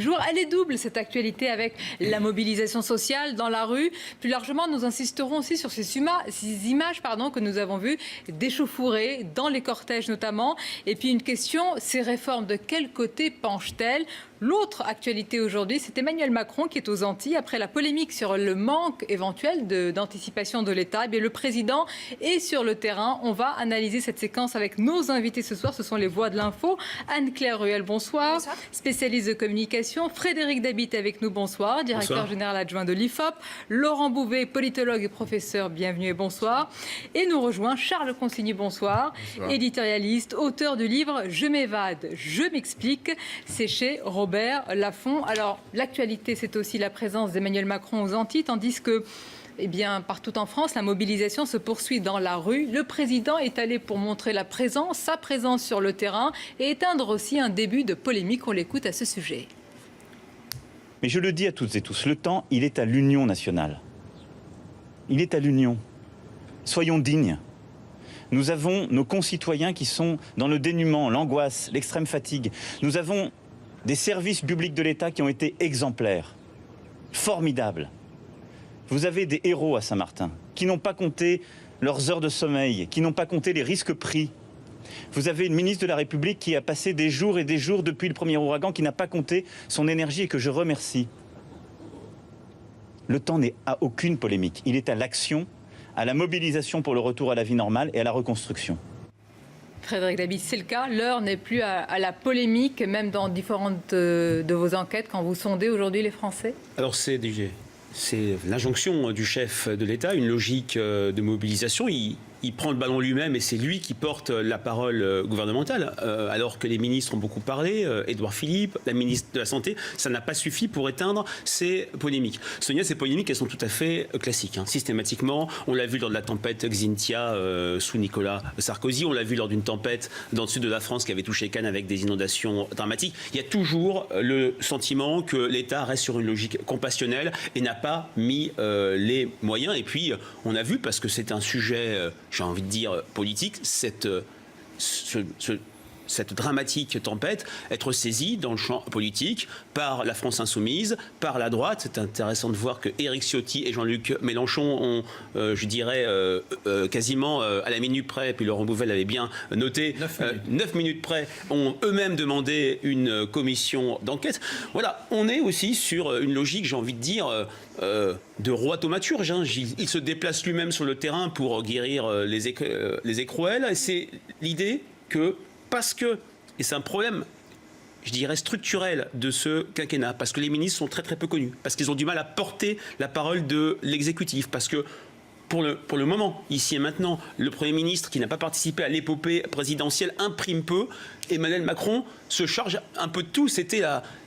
Jour. Elle est double, cette actualité, avec la mobilisation sociale dans la rue. Plus largement, nous insisterons aussi sur ces images que nous avons vues d'échauffourées dans les cortèges notamment. Et puis une question, ces réformes, de quel côté penchent-elles ? L'autre actualité aujourd'hui, c'est Emmanuel Macron qui est aux Antilles après la polémique sur le manque éventuel d'anticipation de l'État. Eh bien, le président est sur le terrain. On va analyser cette séquence avec nos invités ce soir. Ce sont les voix de l'info. Anne-Claire Ruel, bonsoir. Bonsoir. Spécialiste de communication. Frédéric Dabi avec nous, bonsoir. Directeur général adjoint de l'IFOP. Laurent Bouvet, politologue et professeur, bienvenue et bonsoir. Et nous rejoint Charles Consigny, bonsoir. Bonsoir. Éditorialiste, auteur du livre « Je m'évade, je m'explique ». C'est chez Robert Laffont. Alors, l'actualité, c'est aussi la présence d'Emmanuel Macron aux Antilles, tandis que, partout en France, la mobilisation se poursuit dans la rue. Le président est allé pour montrer sa présence sur le terrain et éteindre aussi un début de polémique. On l'écoute à ce sujet. Mais je le dis à toutes et tous, le temps, il est à l'union nationale. Il est à l'union. Soyons dignes. Nous avons nos concitoyens qui sont dans le dénuement, l'angoisse, l'extrême fatigue. Nous avons des services publics de l'État qui ont été exemplaires, formidables. Vous avez des héros à Saint-Martin qui n'ont pas compté leurs heures de sommeil, qui n'ont pas compté les risques pris. Vous avez une ministre de la République qui a passé des jours et des jours depuis le premier ouragan, qui n'a pas compté son énergie et que je remercie. Le temps n'est à aucune polémique. Il est à l'action, à la mobilisation pour le retour à la vie normale et à la reconstruction. Frédéric Dabi, c'est le cas. L'heure n'est plus à la polémique, même dans différentes de vos enquêtes, quand vous sondez aujourd'hui les Français. Alors c'est l'injonction du chef de l'État, une logique de mobilisation. Il prend le ballon lui-même et c'est lui qui porte la parole gouvernementale. Alors que les ministres ont beaucoup parlé, Édouard Philippe, la ministre de la Santé, ça n'a pas suffi pour éteindre ces polémiques. Sonia, ces polémiques, elles sont tout à fait classiques. Systématiquement, on l'a vu lors de la tempête Xynthia sous Nicolas Sarkozy, on l'a vu lors d'une tempête dans le sud de la France qui avait touché Cannes avec des inondations dramatiques. Il y a toujours le sentiment que l'État reste sur une logique compassionnelle et n'a pas mis les moyens. Et puis, on a vu, parce que c'est un sujet... j'ai envie de dire politique, cette dramatique tempête, être saisie dans le champ politique par la France insoumise, par la droite. C'est intéressant de voir que Éric Ciotti et Jean-Luc Mélenchon ont, quasiment à la minute près, puis Laurent Bouvet l'avait bien noté, 9 minutes près, ont eux-mêmes demandé une commission d'enquête. Voilà, on est aussi sur une logique, j'ai envie de dire... de roi thaumaturge. Il se déplace lui-même sur le terrain pour guérir les écrouelles. Et c'est l'idée que, parce que, et c'est un problème, je dirais, structurel de ce quinquennat, parce que les ministres sont très très peu connus, parce qu'ils ont du mal à porter la parole de l'exécutif, parce que pour le moment, ici et maintenant, le Premier ministre, qui n'a pas participé à l'épopée présidentielle, imprime peu. Emmanuel Macron se charge un peu de tout. C'était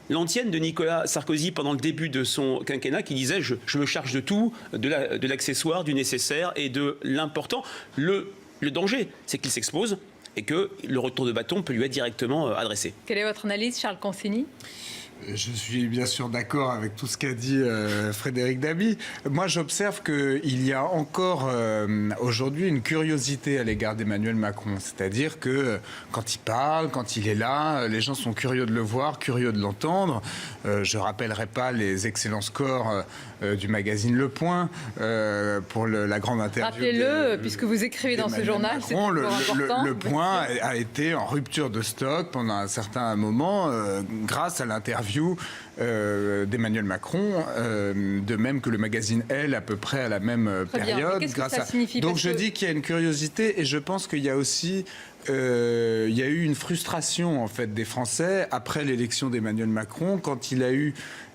l'antienne de Nicolas Sarkozy pendant le début de son quinquennat, qui disait « je me charge de tout, de l'accessoire, du nécessaire et de l'important ». Le danger, c'est qu'il s'expose et que le retour de bâton peut lui être directement adressé. Quelle est votre analyse, Charles Consigny ? Je suis bien sûr d'accord avec tout ce qu'a dit Frédéric Dabi. Moi, j'observe qu'il y a encore aujourd'hui une curiosité à l'égard d'Emmanuel Macron. C'est-à-dire que quand il parle, quand il est là, les gens sont curieux de le voir, curieux de l'entendre. Je ne rappellerai pas les excellents scores du magazine Le Point pour la grande interview. Rappelez-le, puisque vous écrivez dans ce journal, Macron, c'est important. Le Point a été en rupture de stock pendant un certain moment grâce à l'interview d'Emmanuel Macron, de même que le magazine Elle, à peu près à la même période. Qu'est-ce que ça signifie ? Donc je dis qu'il y a une curiosité et je pense qu'il y a aussi il y a eu une frustration en fait des Français après l'élection d'Emmanuel Macron, quand il a eu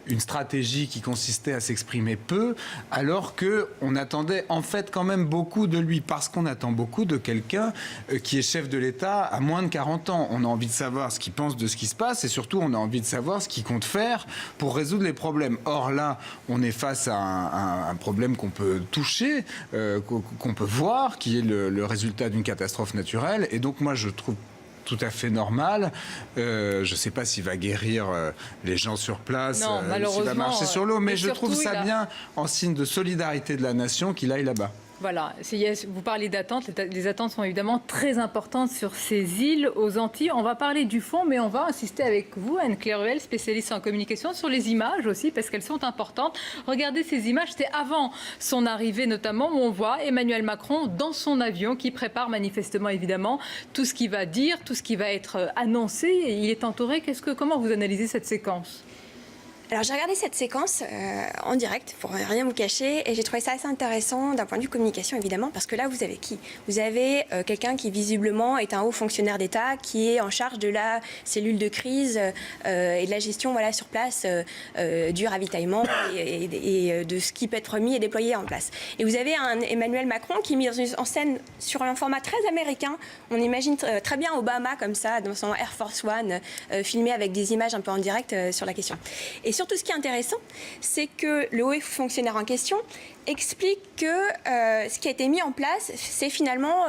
une stratégie qui consistait à s'exprimer peu, alors qu'on attendait en fait quand même beaucoup de lui, parce qu'on attend beaucoup de quelqu'un qui est chef de l'État à moins de 40 ans. On a envie de savoir ce qu'il pense de ce qui se passe et surtout on a envie de savoir ce qu'il compte faire pour résoudre les problèmes. Or là, on est face à un problème qu'on peut toucher, qu'on peut voir, qui est le résultat d'une catastrophe naturelle. Et donc moi je trouve tout à fait normal. Je ne sais pas s'il va guérir les gens sur place, s'il va marcher sur l'eau, mais je trouve ça bien en signe de solidarité de la nation qu'il aille là-bas. Voilà, vous parlez d'attentes, les attentes sont évidemment très importantes sur ces îles aux Antilles. On va parler du fond, mais on va insister avec vous, Anne-Claire Ruel, spécialiste en communication, sur les images aussi, parce qu'elles sont importantes. Regardez ces images, c'était avant son arrivée notamment, où on voit Emmanuel Macron dans son avion, qui prépare manifestement évidemment tout ce qu'il va dire, tout ce qui va être annoncé. Et il est entouré. Comment vous analysez cette séquence ? Alors j'ai regardé cette séquence en direct, pour rien vous cacher, et j'ai trouvé ça assez intéressant d'un point de vue communication évidemment, parce que là vous avez qui ? Vous avez quelqu'un qui visiblement est un haut fonctionnaire d'État, qui est en charge de la cellule de crise et de la gestion sur place du ravitaillement et de ce qui peut être mis et déployé en place. Et vous avez un Emmanuel Macron qui est mis en scène sur un format très américain. On imagine très bien Obama comme ça, dans son Air Force One, filmé avec des images un peu en direct sur la question. Et surtout, ce qui est intéressant, c'est que le haut fonctionnaire en question explique que ce qui a été mis en place, c'est finalement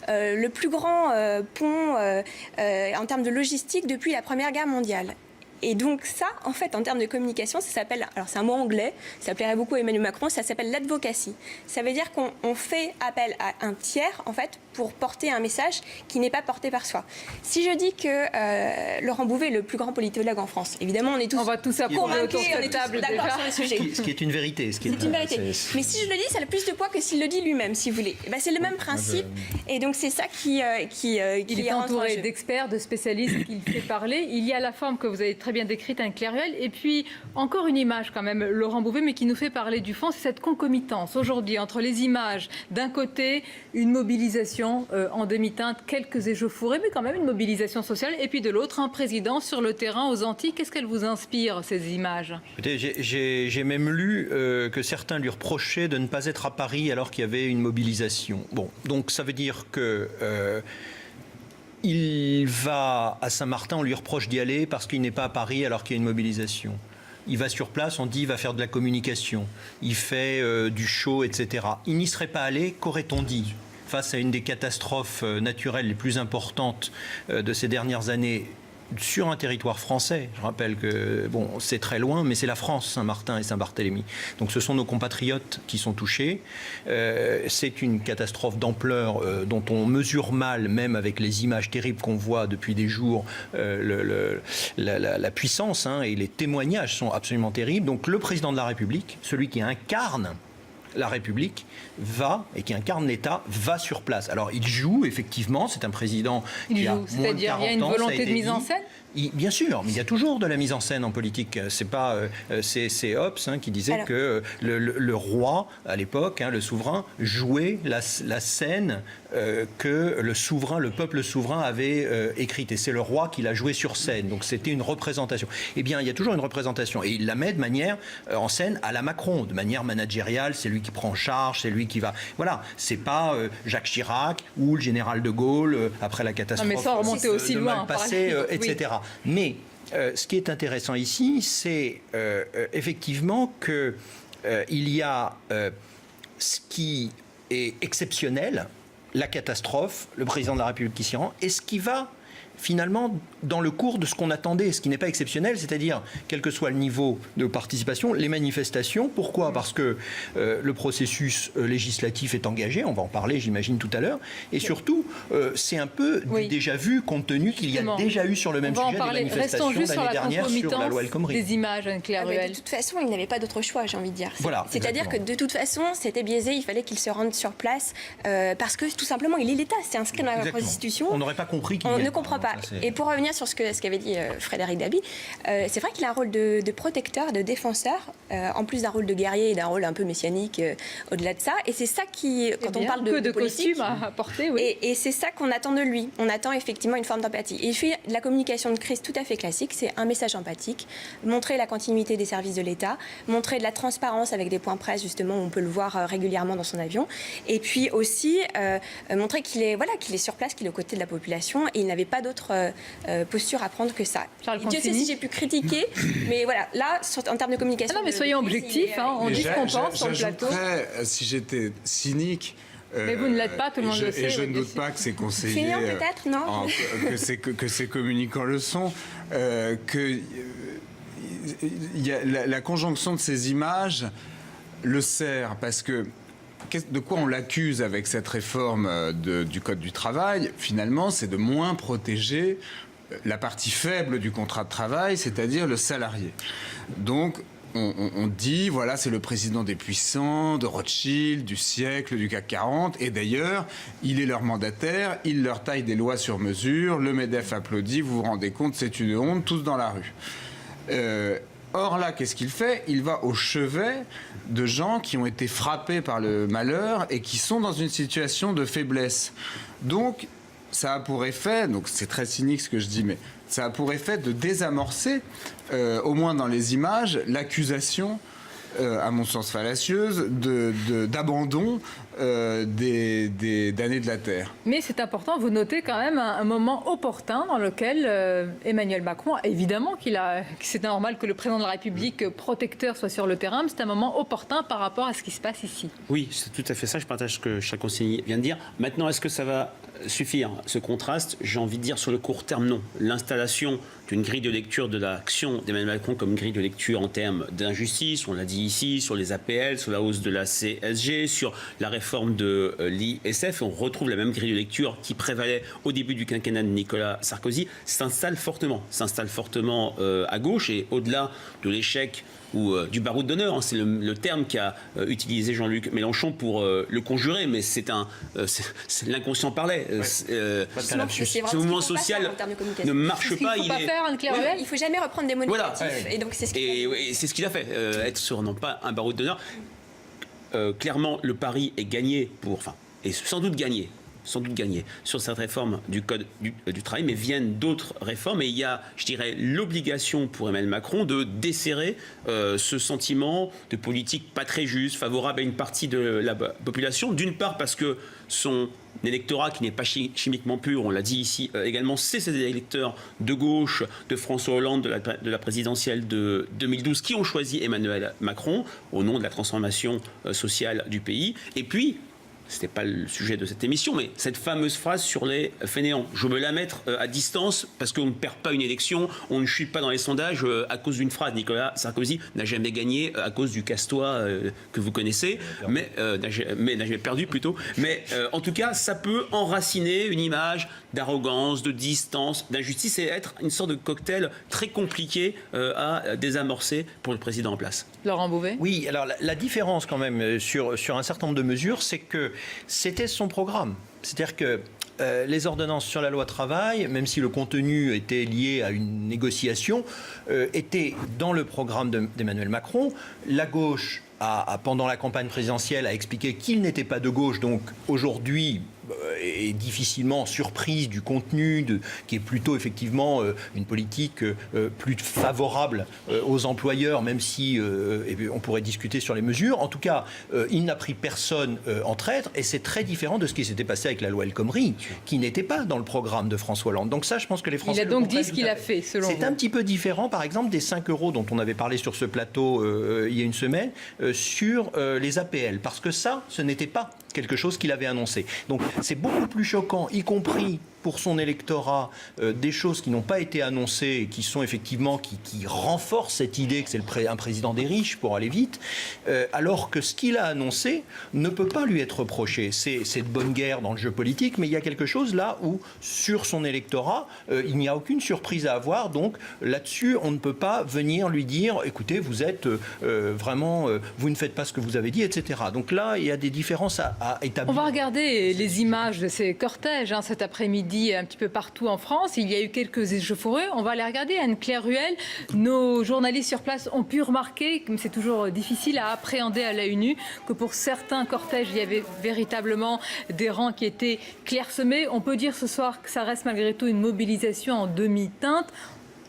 le plus grand pont en termes de logistique depuis la Première Guerre mondiale. Et donc ça, en fait, en termes de communication, ça s'appelle, alors c'est un mot anglais, ça plairait beaucoup à Emmanuel Macron, ça s'appelle l'advocacy. Ça veut dire qu'on fait appel à un tiers, en fait, pour porter un message qui n'est pas porté par soi. Si je dis que Laurent Bouvet est le plus grand politologue en France, évidemment, on est tous convaincus, on est tous d'accord sur le sujet. Ce qui est une vérité. C'est une vérité. Mais si je le dis, ça a le plus de poids que s'il le dit lui-même, si vous voulez. C'est le même principe. Et donc c'est ça qui il est entouré d'experts, de spécialistes qu'il fait parler. Il y a la forme que vous avez très bien décrite, Anne-Claire Ruel, et puis encore une image quand même, Laurent Bouvet, mais qui nous fait parler du fond, c'est cette concomitance aujourd'hui entre les images, d'un côté une mobilisation en demi-teinte, quelques échauffourées, mais quand même une mobilisation sociale, et puis de l'autre un président sur le terrain aux Antilles. Qu'est-ce qu'elles vous inspirent, ces images ? J'ai même lu que certains lui reprochaient de ne pas être à Paris alors qu'il y avait une mobilisation. Bon, donc ça veut dire que il va à Saint-Martin, on lui reproche d'y aller parce qu'il n'est pas à Paris alors qu'il y a une mobilisation. Il va sur place, on dit il va faire de la communication, il fait du show, etc. Il n'y serait pas allé, qu'aurait-on dit ? Face à une des catastrophes naturelles les plus importantes de ces dernières années sur un territoire français. Je rappelle que c'est très loin, mais c'est la France, Saint-Martin et Saint-Barthélemy. Donc ce sont nos compatriotes qui sont touchés. C'est une catastrophe d'ampleur dont on mesure mal, même avec les images terribles qu'on voit depuis des jours, la puissance, et les témoignages sont absolument terribles. Donc le président de la République, celui qui incarne la République, et qui incarne l'État, va sur place. Alors il joue, effectivement, c'est un président qui a moins de 40 ans. C'est-à-dire il y a une volonté de mise en scène ? Bien sûr, mais il y a toujours de la mise en scène en politique. C'est pas, c'est Hobbes qui disait que le roi, à l'époque, le souverain, jouait la scène que le peuple souverain avait écrite. Et c'est le roi qui l'a jouée sur scène. Donc c'était une représentation. Eh bien, il y a toujours une représentation. Et il la met de manière en scène à la Macron, de manière managériale. C'est lui qui prend en charge, c'est lui qui va... Voilà, c'est pas Jacques Chirac ou le général de Gaulle après la catastrophe. Non, mais sans remonter aussi loin, passé, etc. Oui. Mais ce qui est intéressant ici, c'est effectivement qu'il y a ce qui est exceptionnel, la catastrophe, le président de la République qui s'y rend, et ce qui va finalement dans le cours de ce qu'on attendait, ce qui n'est pas exceptionnel, c'est-à-dire, quel que soit le niveau de participation, les manifestations. Pourquoi ? Parce que le processus législatif est engagé, on va en parler, j'imagine, tout à l'heure, et surtout, c'est un peu du déjà vu, compte tenu qu'il y a déjà eu sur le même sujet des manifestations l'année dernière sur la loi El Khomri. Des images, Anne-Claire Ruel. De toute façon, il n'avait pas d'autre choix, j'ai envie de dire. Voilà, c'est-à-dire que de toute façon, c'était biaisé, il fallait qu'il se rende sur place, parce que tout simplement, il est l'État, c'est inscrit dans la Constitution. On n'aurait pas compris qu'il On ne comprend pas. Et pour revenir sur ce qu'avait dit Frédéric Dabi, c'est vrai qu'il a un rôle de protecteur, de défenseur, en plus d'un rôle de guerrier et d'un rôle un peu messianique au-delà de ça. Et c'est ça qui, quand on parle de politique, costume à porter, oui. Et c'est ça qu'on attend de lui. On attend effectivement une forme d'empathie. Et il fait de la communication de crise tout à fait classique. C'est un message empathique, montrer la continuité des services de l'État, montrer de la transparence avec des points presse, justement, où on peut le voir régulièrement dans son avion. Et puis aussi montrer qu'il est sur place, qu'il est aux côtés de la population. Et il n'avait pas d'autre posture à prendre que ça. Dieu sait si j'ai pu critiquer, mais voilà, là, en termes de communication... non, mais soyons objectifs, on dit ce qu'on pense sur le plateau. Si j'étais cynique... Mais vous ne l'êtes pas, tout le monde le sait. Et je ne doute pas que ces conseillers... Fainéant peut-être, non que ces communicants le sont, que la conjonction de ces images le sert, parce que de quoi on l'accuse avec cette réforme du Code du travail, finalement, c'est de moins protéger la partie faible du contrat de travail, c'est-à-dire le salarié. Donc, on dit, voilà, c'est le président des puissants, de Rothschild, du siècle, du CAC 40. Et d'ailleurs, il est leur mandataire, il leur taille des lois sur mesure, le MEDEF applaudit, vous vous rendez compte, c'est une honte, tous dans la rue. Or là, qu'est-ce qu'il fait? Il va au chevet de gens qui ont été frappés par le malheur et qui sont dans une situation de faiblesse. Donc, ça a pour effet, donc c'est très cynique ce que je dis, mais ça a pour effet de désamorcer, au moins dans les images, l'accusation, à mon sens fallacieuse, d'abandon des damnés de la Terre. Mais c'est important, vous notez quand même un moment opportun dans lequel Emmanuel Macron, évidemment que c'est normal que le président de la République protecteur soit sur le terrain, mais c'est un moment opportun par rapport à ce qui se passe ici. Oui, c'est tout à fait ça, je partage ce que chaque conseiller vient de dire. Maintenant, est-ce que ça va suffire, ce contraste? J'ai envie de dire sur le court terme, non. L'installation d'une grille de lecture de l'action d'Emmanuel Macron comme grille de lecture en termes d'injustice, on l'a dit ici, sur les APL, sur la hausse de la CSG, sur la réforme de l'ISF, on retrouve la même grille de lecture qui prévalait au début du quinquennat de Nicolas Sarkozy, s'installe fortement à gauche, et au-delà de l'échec ou du baroud d'honneur, hein, c'est le terme qu'a utilisé Jean-Luc Mélenchon pour le conjurer, mais c'est l'inconscient parlait. Ce mouvement social ne marche pas. Il ne faut jamais reprendre des mots négatifs. Et donc c'est ce qu'il a fait. Être sur non pas un baroud d'honneur. Clairement, le pari est gagné et sans doute gagné sur cette réforme du Code du travail, mais viennent d'autres réformes, et il y a, je dirais, l'obligation pour Emmanuel Macron de desserrer ce sentiment de politique pas très juste, favorable à une partie de la population, d'une part parce que son électorat, qui n'est pas chimiquement pur, on l'a dit ici également, c'est ces électeurs de gauche de François Hollande, de la présidentielle de 2012, qui ont choisi Emmanuel Macron au nom de la transformation sociale du pays. Et puis, ce n'était pas le sujet de cette émission, mais cette fameuse phrase sur les fainéants. Je veux la mettre à distance parce qu'on ne perd pas une élection, on ne chute pas dans les sondages à cause d'une phrase. Nicolas Sarkozy n'a jamais gagné à cause du casse-toi que vous connaissez, mais n'a jamais perdu plutôt. Mais en tout cas, ça peut enraciner une image d'arrogance, de distance, d'injustice, et être une sorte de cocktail très compliqué à désamorcer pour le président en place. Laurent Beauvais. Oui, alors la différence quand même sur un certain nombre de mesures, c'est que c'était son programme. C'est-à-dire que les ordonnances sur la loi travail, même si le contenu était lié à une négociation, étaient dans le programme d'Emmanuel Macron. La gauche, pendant la campagne présidentielle, a expliqué qu'il n'était pas de gauche, donc aujourd'hui est difficilement surprise du contenu, qui est plutôt effectivement une politique plus favorable aux employeurs, même si on pourrait discuter sur les mesures. En tout cas, il n'a pris personne en traître, et c'est très différent de ce qui s'était passé avec la loi El Khomri, qui n'était pas dans le programme de François Hollande. Donc ça, je pense que les Français... Il a donc dit ce qu'il a fait, selon vous. C'est un petit peu différent, par exemple, des 5 € dont on avait parlé sur ce plateau il y a une semaine, sur les APL, parce que ça, ce n'était pas quelque chose qu'il avait annoncé. Donc c'est beaucoup plus choquant, y compris pour son électorat, des choses qui n'ont pas été annoncées et qui sont effectivement, qui renforcent cette idée que c'est un président des riches pour aller vite, alors que ce qu'il a annoncé ne peut pas lui être reproché. C'est de bonne guerre dans le jeu politique, mais il y a quelque chose là où, sur son électorat, il n'y a aucune surprise à avoir. Donc là-dessus, on ne peut pas venir lui dire, écoutez, vous êtes vraiment, vous ne faites pas ce que vous avez dit, etc. Donc là, il y a des différences à établir. On va regarder les images de ces cortèges cet après-midi un petit peu partout en France. Il y a eu quelques échauffourées. On va les regarder. Anne-Claire Ruel, nos journalistes sur place ont pu remarquer, comme c'est toujours difficile à appréhender à l'œil nu, que pour certains cortèges, il y avait véritablement des rangs qui étaient clairsemés. On peut dire ce soir que ça reste malgré tout une mobilisation en demi-teinte.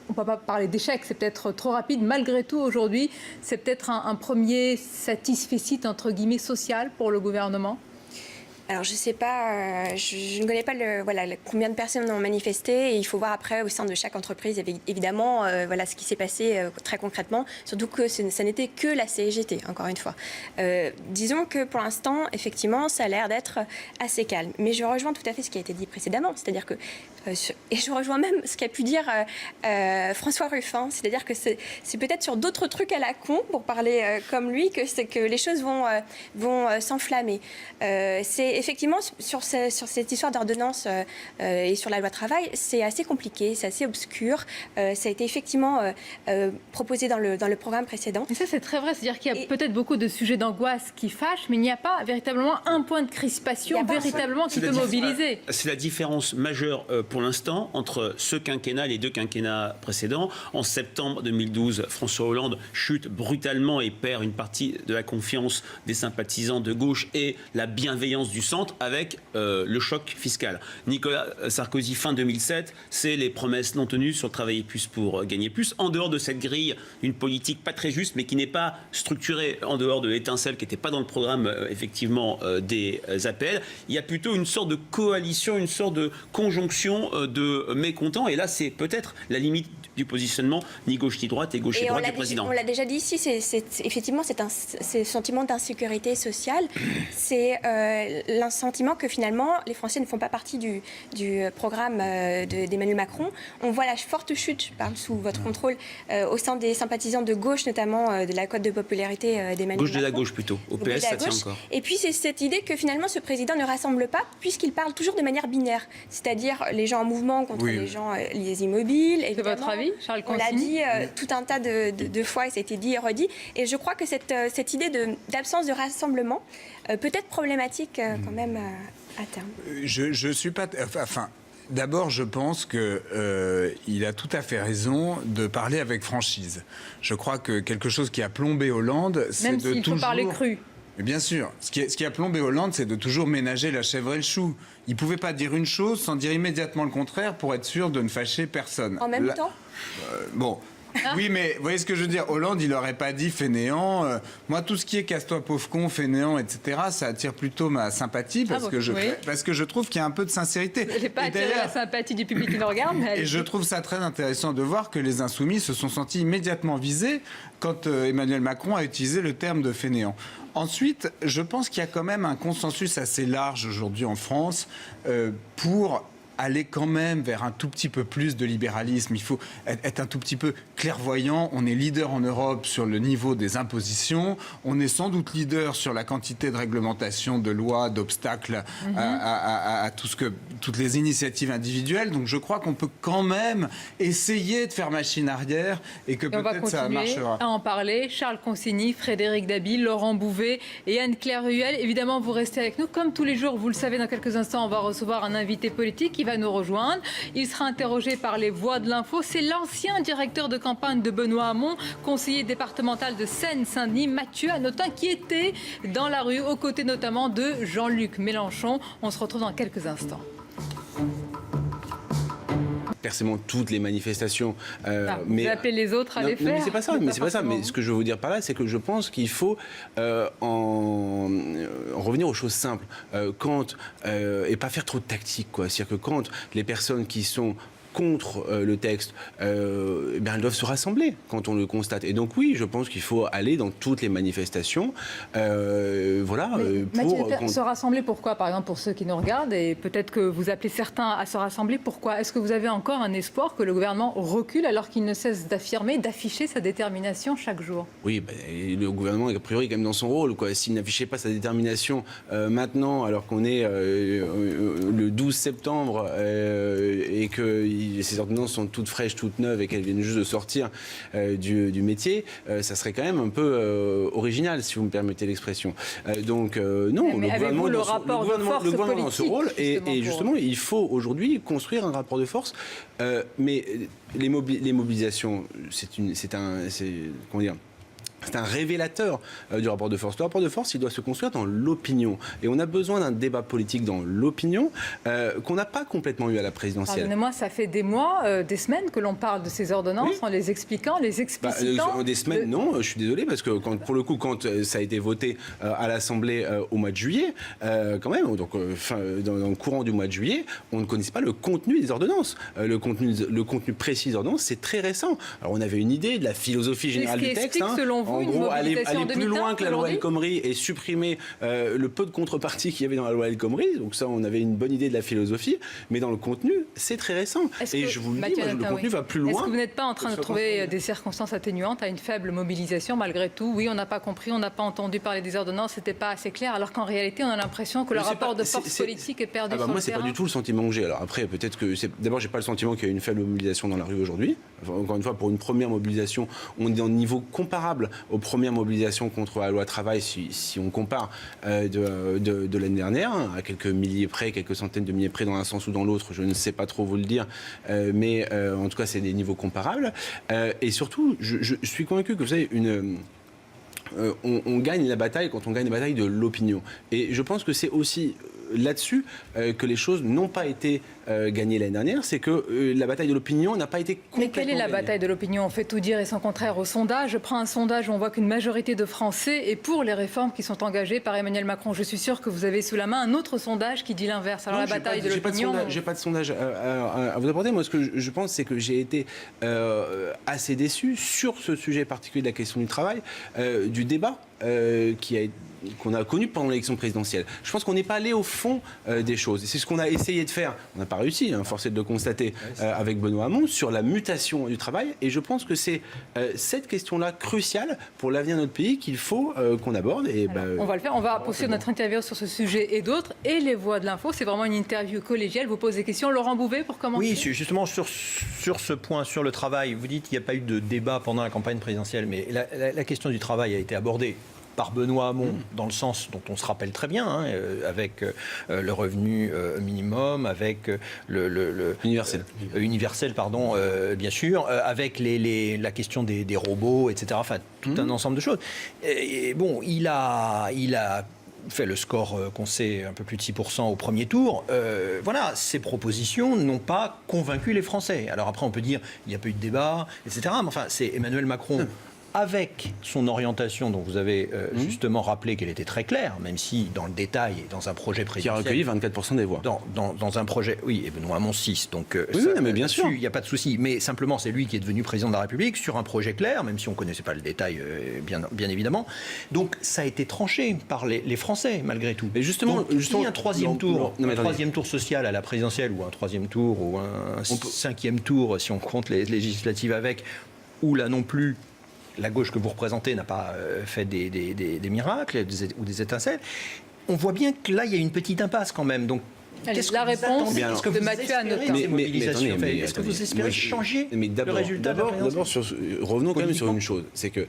On ne peut pas parler d'échec, c'est peut-être trop rapide. Malgré tout, aujourd'hui, c'est peut-être un premier satisfecit, entre guillemets, social pour le gouvernement. Alors je ne sais pas, je ne connais pas combien de personnes ont manifesté, et il faut voir après au sein de chaque entreprise évidemment ce qui s'est passé très concrètement, surtout que ça n'était que la CGT, encore une fois. Disons que pour l'instant, effectivement, ça a l'air d'être assez calme. Mais je rejoins tout à fait ce qui a été dit précédemment, c'est-à-dire que, et je rejoins même ce qu'a pu dire François Ruffin, c'est-à-dire que c'est peut-être sur d'autres trucs à la con, pour parler comme lui, que les choses vont s'enflammer. C'est effectivement sur cette histoire d'ordonnance et sur la loi travail, c'est assez compliqué, c'est assez obscur. Ça a été effectivement proposé dans le programme précédent. Et ça, c'est très vrai. C'est-à-dire qu'il y a peut-être beaucoup de sujets d'angoisse qui fâchent, mais il n'y a pas véritablement un point de crispation véritablement qui peut mobiliser. C'est la différence majeure pour l'instant entre ce quinquennat et les 2 quinquennats précédents. En septembre 2012, François Hollande chute brutalement et perd une partie de la confiance des sympathisants de gauche et la bienveillance du centre avec le choc fiscal. Nicolas Sarkozy, fin 2007, c'est les promesses non tenues sur travailler plus pour gagner plus. En dehors de cette grille, une politique pas très juste, mais qui n'est pas structurée en dehors de l'étincelle, qui n'était pas dans le programme effectivement des APL, il y a plutôt une sorte de coalition, une sorte de conjonction de mécontents. Et là, c'est peut-être la limite du positionnement, ni gauche ni droite, et gauche et droite du président. On l'a déjà dit ici, effectivement, c'est sentiment d'insécurité sociale. C'est le sentiment que finalement, les Français ne font pas partie du programme d'Emmanuel Macron. On voit la forte chute, sous votre contrôle, au sein des sympathisants de gauche, notamment de la cote de popularité d'Emmanuel Macron. Gauche de la gauche plutôt. Au PS, ça tient encore. Et puis, c'est cette idée que finalement, ce président ne rassemble pas, puisqu'il parle toujours de manière binaire. C'est-à-dire les gens en mouvement contre les gens, les immobiles. C'est votre avis, Charles Consigny? On l'a dit tout un tas de fois, et ça a été dit et redit. Et je crois que cette idée d'absence de rassemblement peut être problématique quand même à terme. Je suis pas... Enfin, d'abord, je pense qu'il a tout à fait raison de parler avec franchise. Je crois que quelque chose qui a plombé Hollande, c'est même de s'il toujours... faut parler cru. Mais bien sûr, ce qui a plombé Hollande, c'est de toujours ménager la chèvre et le chou. Il ne pouvait pas dire une chose sans dire immédiatement le contraire pour être sûr de ne fâcher personne. En même temps bon. Oui, mais vous voyez ce que je veux dire. Hollande, il n'aurait pas dit fainéant. Moi, tout ce qui est casse-toi pauvre con, fainéant, etc., ça attire plutôt ma sympathie parce que je trouve qu'il y a un peu de sincérité. Je n'ai pas attiré la sympathie du public qui nous regarde. Mais et je trouve ça très intéressant de voir que les Insoumis se sont sentis immédiatement visés quand Emmanuel Macron a utilisé le terme de fainéant. Ensuite, je pense qu'il y a quand même un consensus assez large aujourd'hui en France pour aller quand même vers un tout petit peu plus de libéralisme. Il faut être un tout petit peu clairvoyant. On est leader en Europe sur le niveau des impositions. On est sans doute leader sur la quantité de réglementation, de lois, d'obstacles à toutes les initiatives individuelles. Donc je crois qu'on peut quand même essayer de faire machine arrière et que peut-être ça marchera. À en parler. Charles Consigny, Frédéric Dabi, Laurent Bouvet et Anne-Claire Ruel. Évidemment, vous restez avec nous. Comme tous les jours, vous le savez, dans quelques instants, on va recevoir un invité politique qui va nous rejoindre. Il sera interrogé par les Voix de l'Info. C'est l'ancien directeur de campagne de Benoît Hamon, conseiller départemental de Seine-Saint-Denis, Mathieu Hanotin, qui était dans la rue aux côtés notamment de Jean-Luc Mélenchon. On se retrouve dans quelques instants. Forcément toutes les manifestations. Vous appelez les autres à les faire. Mais c'est pas ça. Mais ce que je veux vous dire par là, c'est que je pense qu'il faut en revenir aux choses simples. Et pas faire trop de tactique, quoi. C'est-à-dire que quand les personnes qui sont contre le texte, elles doivent se rassembler quand on le constate. Et donc oui, je pense qu'il faut aller dans toutes les manifestations. Se rassembler, pourquoi? Par exemple, pour ceux qui nous regardent, et peut-être que vous appelez certains à se rassembler, pourquoi? Est-ce que vous avez encore un espoir que le gouvernement recule alors qu'il ne cesse d'affirmer, d'afficher sa détermination chaque jour? Oui, le gouvernement est a priori quand même dans son rôle, quoi. S'il n'affichait pas sa détermination maintenant, alors qu'on est le 12 septembre et que ces ordonnances sont toutes fraîches, toutes neuves et qu'elles viennent juste de sortir du métier, ça serait quand même un peu original, si vous me permettez l'expression. Donc non, le gouvernement dans ce rôle et justement, il faut aujourd'hui construire un rapport de force. Mais les mobilisations, C'est un révélateur du rapport de force. Le rapport de force, il doit se construire dans l'opinion. Et on a besoin d'un débat politique dans l'opinion qu'on n'a pas complètement eu à la présidentielle. Pardonnez-moi, ça fait des mois, des semaines que l'on parle de ces ordonnances en les expliquant, les explicitant. Des semaines, non, je suis désolé, parce que pour le coup, quand ça a été voté à l'Assemblée au mois de juillet, quand même, donc, dans le courant du mois de juillet, on ne connaissait pas le contenu des ordonnances. Le contenu précis des ordonnances, c'est très récent. Alors on avait une idée de la philosophie générale du texte. Selon vous, en une gros, aller mobilisation plus loin que la loi El aujourd'hui Khomri et supprimer le peu de contrepartie qu'il y avait dans la loi El Khomri. Donc ça, on avait une bonne idée de la philosophie, mais dans le contenu, c'est très récent. Et je vous le dis, le contenu va plus loin. Est-ce que vous n'êtes pas en train de trouver des circonstances atténuantes à une faible mobilisation malgré tout? Oui, on n'a pas compris, on n'a pas entendu parler des ordonnances, c'était pas assez clair, alors qu'en réalité, on a l'impression que le rapport de force politique est perdu sur moi, le c'est terrain. pas du tout le sentiment que j'ai. Alors après, peut-être que d'abord, j'ai pas le sentiment qu'il y a une faible mobilisation dans la rue aujourd'hui. Enfin, encore une fois, pour une première mobilisation, on est dans un niveau comparable aux premières mobilisations contre la loi travail si on compare de l'année dernière, à quelques milliers près, quelques centaines de milliers près dans un sens ou dans l'autre, je ne sais pas trop vous le dire, mais en tout cas, c'est des niveaux comparables. Et surtout, je suis convaincu que vous savez, on gagne la bataille quand on gagne la bataille de l'opinion. Et je pense que c'est aussi là-dessus que les choses n'ont pas été gagnées l'année dernière, c'est que la bataille de l'opinion n'a pas été complètement Mais quelle est la gagnée. bataille de l'opinion? On fait tout dire et son contraire au sondage. Je prends un sondage où on voit qu'une majorité de Français est pour les réformes qui sont engagées par Emmanuel Macron. Je suis sûr que vous avez sous la main un autre sondage qui dit l'inverse. Alors Non, la bataille de l'opinion... J'ai pas de sondage à vous apporter. Moi, ce que je pense, c'est que j'ai été assez déçu sur ce sujet particulier de la question du travail, du débat qu'on a connu pendant l'élection présidentielle. Je pense qu'on n'est pas allé au fond des choses. Et c'est ce qu'on a essayé de faire. On n'a pas réussi, force est de le constater, avec Benoît Hamon, sur la mutation du travail. Et je pense que c'est cette question-là cruciale pour l'avenir de notre pays qu'il faut qu'on aborde. Et on va le faire. On va poursuivre notre interview sur ce sujet et d'autres. Et les voix de l'info, c'est vraiment une interview collégiale. Vous posez des questions. Laurent Bouvet, pour commencer. Oui, justement, sur ce point, sur le travail, vous dites qu'il n'y a pas eu de débat pendant la campagne présidentielle, mais la question du travail a été abordée par Benoît Hamon, dans le sens dont on se rappelle très bien, avec le revenu minimum, avec le universel, pardon, bien sûr, avec la question des robots, etc. Enfin, tout un ensemble de choses. Et bon, il a fait le score qu'on sait, un peu plus de 6% au premier tour. Voilà, ces propositions n'ont pas convaincu les Français. Alors après, on peut dire, il n'y a pas eu de débat, etc. Mais enfin, c'est Emmanuel Macron... avec son orientation dont vous avez justement rappelé qu'elle était très claire, même si dans le détail et dans un projet présidentiel... Qui a recueilli 24% des voix. Dans un projet... Oui, et Benoît Hamon 6. Donc, mais bien sûr. Il n'y a pas de souci. Mais simplement, c'est lui qui est devenu président de la République sur un projet clair, même si on ne connaissait pas le détail, bien évidemment. Donc, ça a été tranché par les Français, malgré tout. Mais justement, il y a un troisième tour, troisième tour social à la présidentielle, ou un troisième tour, ou un cinquième tour, si on compte les législatives avec, où là non plus... la gauche que vous représentez n'a pas fait des miracles ou des étincelles. On voit bien que là, il y a une petite impasse quand même. Donc, la réponse de Mathieu Hanotin. Est-ce que vous espérez changer le résultat de la présidentielle ? Revenons quand même sur une chose. C'est que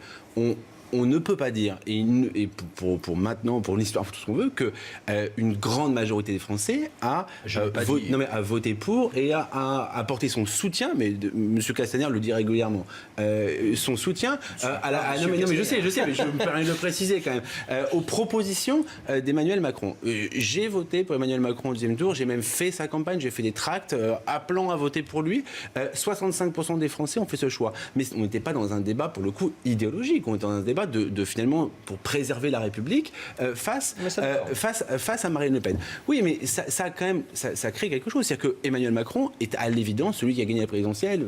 on ne peut pas dire, et pour maintenant, pour l'histoire, pour tout ce qu'on veut, qu'une grande majorité des Français a voté pour et a apporté son soutien, mais M. Castaner le dit régulièrement, son soutien à la... Non mais je sais, mais je me permets de le préciser quand même, aux propositions d'Emmanuel Macron. J'ai voté pour Emmanuel Macron au deuxième tour, j'ai même fait sa campagne, j'ai fait des tracts appelant à voter pour lui. 65% des Français ont fait ce choix. Mais on n'était pas dans un débat, pour le coup, idéologique, on était dans un débat de finalement pour préserver la République face à Marine Le Pen. Oui, mais ça quand même ça crée quelque chose. C'est-à-dire que Emmanuel Macron est à l'évidence celui qui a gagné la présidentielle.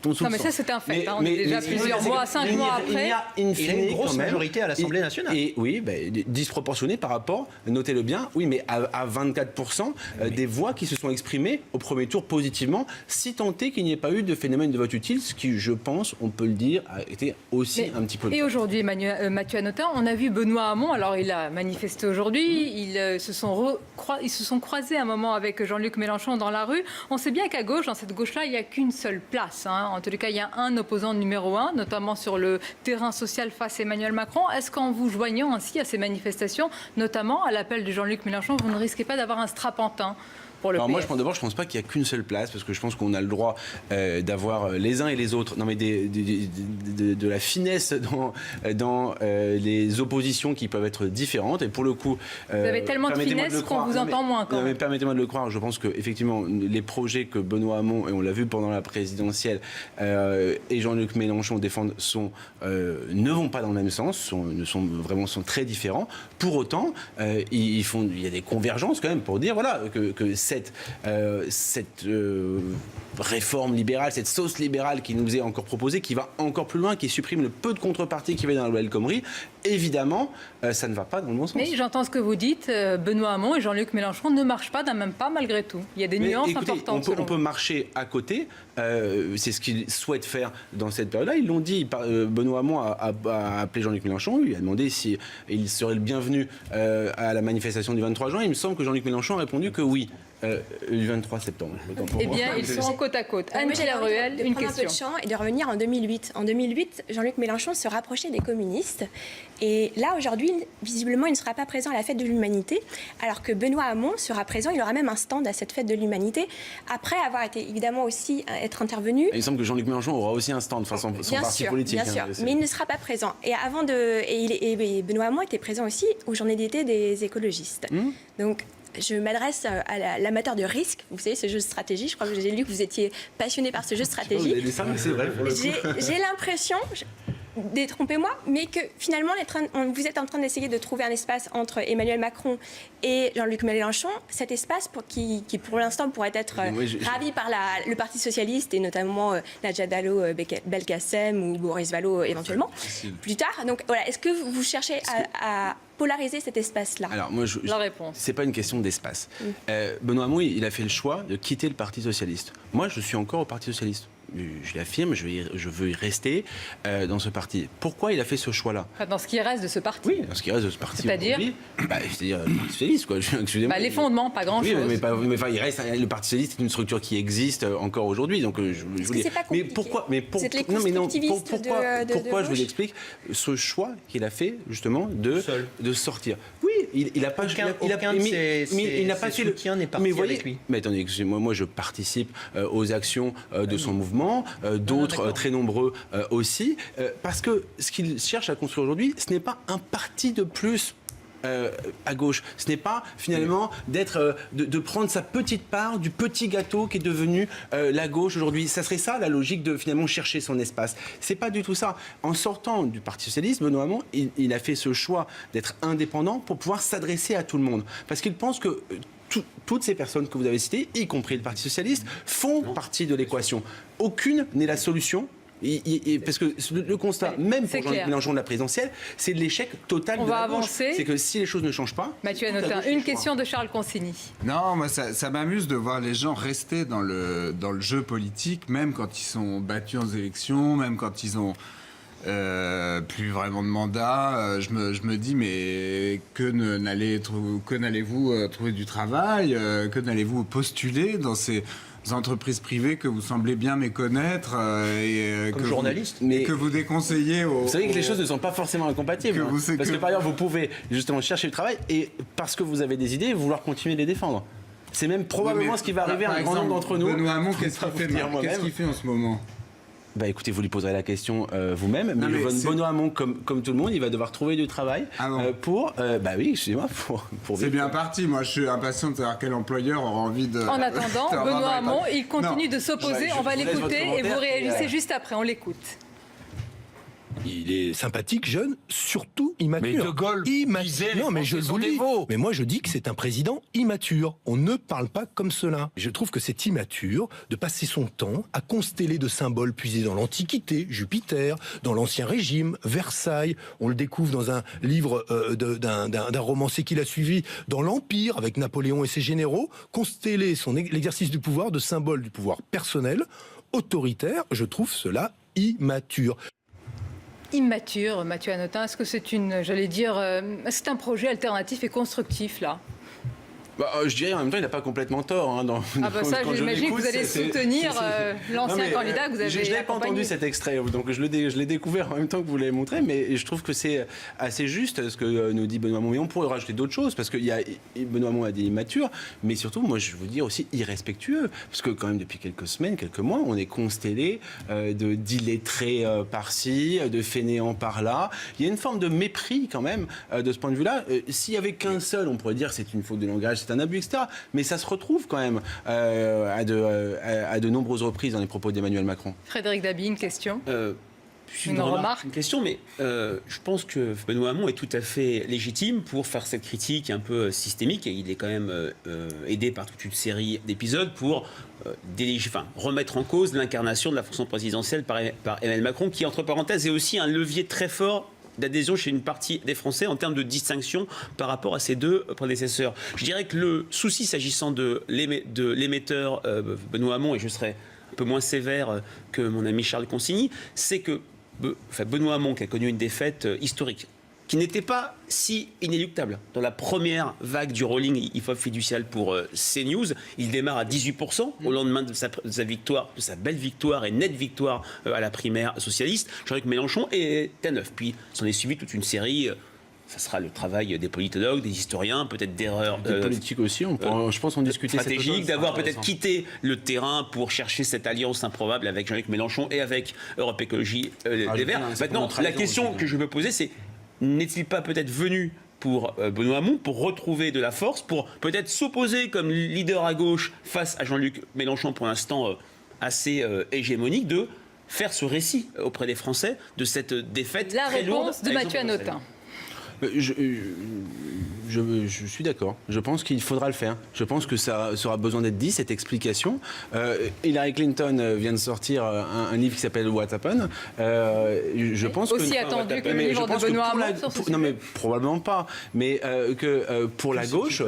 Non, mais ça c'est un fait. On est déjà plusieurs mois, 5 mois après. Il a une grosse majorité à l'Assemblée nationale. Et oui, disproportionné par rapport, notez-le bien, oui, mais à 24% des voix qui se sont exprimées au premier tour positivement, si tant est qu'il n'y ait pas eu de phénomène de vote utile, ce qui, je pense, on peut le dire, a été aussi un petit peu... Et aujourd'hui, Mathieu Hanotin, on a vu Benoît Hamon, alors il a manifesté aujourd'hui, ils se sont croisés un moment avec Jean-Luc Mélenchon dans la rue. On sait bien qu'à gauche, dans cette gauche-là, il n'y a qu'une seule place. En tous les cas, il y a un opposant numéro 1, notamment sur le terrain social face à Emmanuel Macron. Est-ce qu'en vous joignant ainsi à ces manifestations, notamment à l'appel de Jean-Luc Mélenchon, vous ne risquez pas d'avoir un strapontin pour le Alors PS. moi, je pense pas qu'il y a qu'une seule place, parce que je pense qu'on a le droit d'avoir les uns et les autres. Non, mais de la finesse dans les oppositions qui peuvent être différentes. Et pour le coup, Vous avez tellement de permettez-moi finesse le croire. qu'on vous entend moins quand Non, mais même. permettez-moi de le croire. Je pense que effectivement, les projets que Benoît Hamon, et on l'a vu pendant la présidentielle, et Jean-Luc Mélenchon défendent ne vont pas dans le même sens, sont très différents. Pour autant, il y a des convergences quand même pour dire voilà que cette réforme libérale, cette sauce libérale qui nous est encore proposée, qui va encore plus loin, qui supprime le peu de contrepartie qui va dans la loi El Khomri, évidemment, ça ne va pas dans le bon sens. Mais j'entends ce que vous dites, Benoît Hamon et Jean-Luc Mélenchon ne marchent pas d'un même pas malgré tout. Il y a des nuances écoutez, importantes. on peut marcher à côté, c'est ce qu'ils souhaitent faire dans cette période-là. Ils l'ont dit, Benoît Hamon a appelé Jean-Luc Mélenchon, il a demandé s'il serait le bienvenu à la manifestation du 23 juin. Il me semble que Jean-Luc Mélenchon a répondu que oui. Le 23 septembre. Eh bien, ils sont côte à côte. Anne-Claire Ruel, une prendre un peu de question. champ et de revenir en 2008. En 2008, Jean-Luc Mélenchon se rapprochait des communistes. Et là, aujourd'hui, visiblement, il ne sera pas présent à la fête de l'Humanité, alors que Benoît Hamon sera présent. Il aura même un stand à cette fête de l'Humanité, après avoir été évidemment aussi être intervenu. Il me semble que Jean-Luc Mélenchon aura aussi un stand, son parti politique. Bien sûr, mais il ne sera pas présent. Et Benoît Hamon était présent aussi aux Journées d'été des écologistes. Donc, je m'adresse à l'amateur de risque. Vous savez, ce jeu de stratégie. Je crois que j'ai lu que vous étiez passionné par ce jeu de stratégie. C'est vrai, pour le coup. J'ai l'impression, détrompez-moi, mais que finalement, vous êtes en train d'essayer de trouver un espace entre Emmanuel Macron et Jean-Luc Mélenchon, cet espace qui pour l'instant pourrait être ravi par le Parti socialiste et notamment Najat Vallaud-Belkacem ou Boris Vallaud éventuellement plus tard. Donc voilà, est-ce que vous cherchez à polariser cet espace-là? Alors moi, La réponse. c'est pas une question d'espace. Benoît Hamon, il a fait le choix de quitter le Parti socialiste. Moi, je suis encore au Parti socialiste. Je l'affirme, je veux y rester dans ce parti. Pourquoi il a fait ce choix-là? Dans ce qui reste de ce parti. Oui, dans ce qui reste de ce parti. C'est-à-dire c'est-dire le Parti socialiste, quoi. Excusez-moi. Les fondements, pas grand-chose. Oui, mais il reste le Parti socialiste est une structure qui existe encore aujourd'hui. Donc c'est pas compliqué. Vous êtes les constructivistes pourquoi je vous explique ce choix qu'il a fait justement de sortir. Oui, il n'a pas. Il n'a pas fait le soutien n'est parti avec lui. Mais attendez, excusez-moi, moi je participe aux actions de son mouvement, d'autres très nombreux aussi, parce que ce qu'il cherche à construire aujourd'hui, ce n'est pas un parti de plus. À gauche, ce n'est pas finalement de prendre sa petite part du petit gâteau qui est devenu la gauche aujourd'hui. Ça serait ça la logique de finalement chercher son espace. C'est pas du tout ça. En sortant du Parti socialiste, Benoît Hamon, il a fait ce choix d'être indépendant pour pouvoir s'adresser à tout le monde, parce qu'il pense que toutes ces personnes que vous avez citées, y compris le Parti socialiste, font partie de l'équation. Aucune n'est la solution. Parce que le constat, même pour Jean-Luc Mélenchon de la présidentielle, c'est de l'échec total de la gauche. C'est que si les choses ne changent pas... Mathieu Hanotin, une question de Charles Consigny. Non, moi ça m'amuse de voir les gens rester dans le jeu politique, même quand ils sont battus aux élections, même quand ils ont plus vraiment de mandat. Je me dis, mais que n'allez-vous trouver du travail, que n'allez-vous postuler dans ces entreprises privées que vous semblez bien méconnaître comme journaliste, que vous déconseillez Vous savez que les choses ne sont pas forcément incompatibles. Parce que par ailleurs, vous pouvez justement chercher le travail et parce que vous avez des idées, vouloir continuer de les défendre. C'est même probablement ce qui va arriver à un grand nombre d'entre nous. Benoît Hamon, qu'est-ce qu'il fait en ce moment? Bah écoutez, vous lui poserez la question vous-même. Mais Benoît Hamon, comme tout le monde, il va devoir trouver du travail pour... bah oui, excusez-moi, pour c'est bien parti. Moi, je suis impatient de savoir quel employeur aura envie de... En attendant, Benoît Hamon, il continue de s'opposer. On va l'écouter et vous réagissez juste après. On l'écoute. Il est sympathique, jeune, surtout immature. Mais De Gaulle disait non, mais je vous le dis. Mais moi, je dis que c'est un président immature. On ne parle pas comme cela. Je trouve que c'est immature de passer son temps à consteller de symboles puisés dans l'Antiquité, Jupiter, dans l'Ancien Régime, Versailles. On le découvre dans un livre d'un romancier qu'il a suivi dans l'Empire, avec Napoléon et ses généraux. Consteller l'exercice du pouvoir de symboles du pouvoir personnel, autoritaire, je trouve cela immature. Immature, Mathieu Hanotin, est-ce que c'est c'est un projet alternatif et constructif, là? Je dirais en même temps, il n'a pas complètement tort. Hein, Ça, j'imagine que vous allez soutenir l'ancien candidat que vous avez Je n'avais pas entendu cet extrait, donc je l'ai découvert en même temps que vous l'avez montré, mais je trouve que c'est assez juste ce que nous dit Benoît Hamon. Mais on pourrait rajouter d'autres choses, parce que Benoît Hamon a dit immature, mais surtout, moi, je veux dire aussi irrespectueux, parce que quand même, depuis quelques semaines, quelques mois, on est constellé d'illettrés par-ci, de fainéants par-là. Il y a une forme de mépris, quand même, de ce point de vue-là. S'il n'y avait qu'un seul, on pourrait dire que c'est une faute de langage, c'est un abus, etc. Mais ça se retrouve quand même à de nombreuses reprises dans les propos d'Emmanuel Macron. Frédéric Dabi, une question. Une remarque, une question, mais je pense que Benoît Hamon est tout à fait légitime pour faire cette critique un peu systémique, et il est quand même aidé par toute une série d'épisodes pour remettre en cause l'incarnation de la fonction présidentielle par Emmanuel Macron, qui, entre parenthèses, est aussi un levier très fort d'adhésion chez une partie des Français en termes de distinction par rapport à ses deux prédécesseurs. Je dirais que le souci s'agissant de l'émetteur Benoît Hamon, et je serai un peu moins sévère que mon ami Charles Consigny, c'est que Benoît Hamon, qui a connu une défaite historique, qui n'était pas si inéluctable. Dans la première vague du rolling IFOP fiducial pour CNews, il démarre à 18% au lendemain de sa victoire, de sa belle victoire et nette victoire à la primaire socialiste. Jean-Luc Mélenchon est à 9%. Puis s'en est suivi toute une série. Ça sera le travail des politologues, des historiens, peut-être d'erreurs politiques aussi. Je pense qu'on discutait stratégiques, d'avoir peut-être quitté le terrain pour chercher cette alliance improbable avec Jean-Luc Mélenchon et avec Europe Écologie Les Verts. Maintenant, la question que je me posais, c'est n'est-il pas peut-être venu pour Benoît Hamon, pour retrouver de la force, pour peut-être s'opposer comme leader à gauche face à Jean-Luc Mélenchon, pour l'instant assez hégémonique, de faire ce récit auprès des Français de cette défaite La très lourde. réponse de Mathieu Hanotin. Je suis d'accord. Je pense qu'il faudra le faire. Je pense que ça aura besoin d'être dit, cette explication. Hillary Clinton vient de sortir un livre qui s'appelle What Happened. Je pense aussi attendu que le livre de Benoît Hamon sur ce sujet. Non, mais probablement pas. Mais pour la gauche,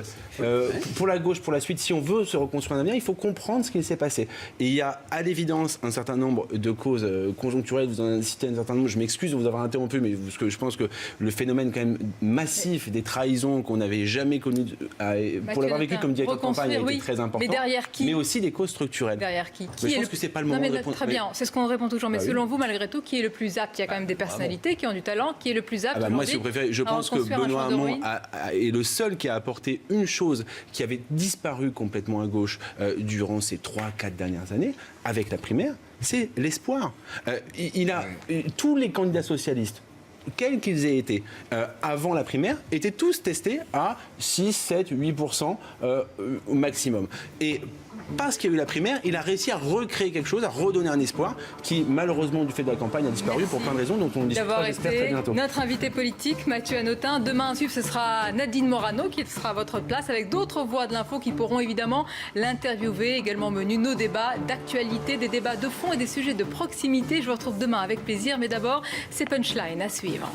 pour la suite, si on veut se reconstruire un avenir, il faut comprendre ce qui s'est passé. Et il y a à l'évidence un certain nombre de causes conjoncturelles. Vous en avez cité un certain nombre. Je m'excuse de vous avoir interrompu, mais parce que je pense que le phénomène quand même massif des trahisons qu'on n'avait jamais connu pour l'avoir vécu comme directeur de campagne a été très important. Mais derrière qui ? Mais aussi des causes structurelles. Derrière qui ? Je pense que c'est pas le moment de répondre. Très bien, c'est ce qu'on répond toujours. Mais selon vous, malgré tout, qui est le plus apte ? Il y a quand même des personnalités qui ont du talent. Qui est le plus apte ? Moi, si vous préférez, je pense que Benoît Hamon est le seul qui a apporté une chose qui avait disparu complètement à gauche durant ces 3-4 dernières années, avec la primaire, c'est l'espoir. Tous les candidats socialistes, quels qu'ils aient été avant la primaire, étaient tous testés à 6, 7, 8% au maximum. Et parce qu'il y a eu la primaire, il a réussi à recréer quelque chose, à redonner un espoir qui, malheureusement, du fait de la campagne, a disparu pour plein de raisons dont on discutera très bientôt. Notre invité politique, Mathieu Hanotin. Demain à suivre, ce sera Nadine Morano qui sera à votre place avec d'autres voix de l'info qui pourront évidemment l'interviewer. Également menu nos débats d'actualité, des débats de fond et des sujets de proximité. Je vous retrouve demain avec plaisir. Mais d'abord, c'est Punchline à suivre.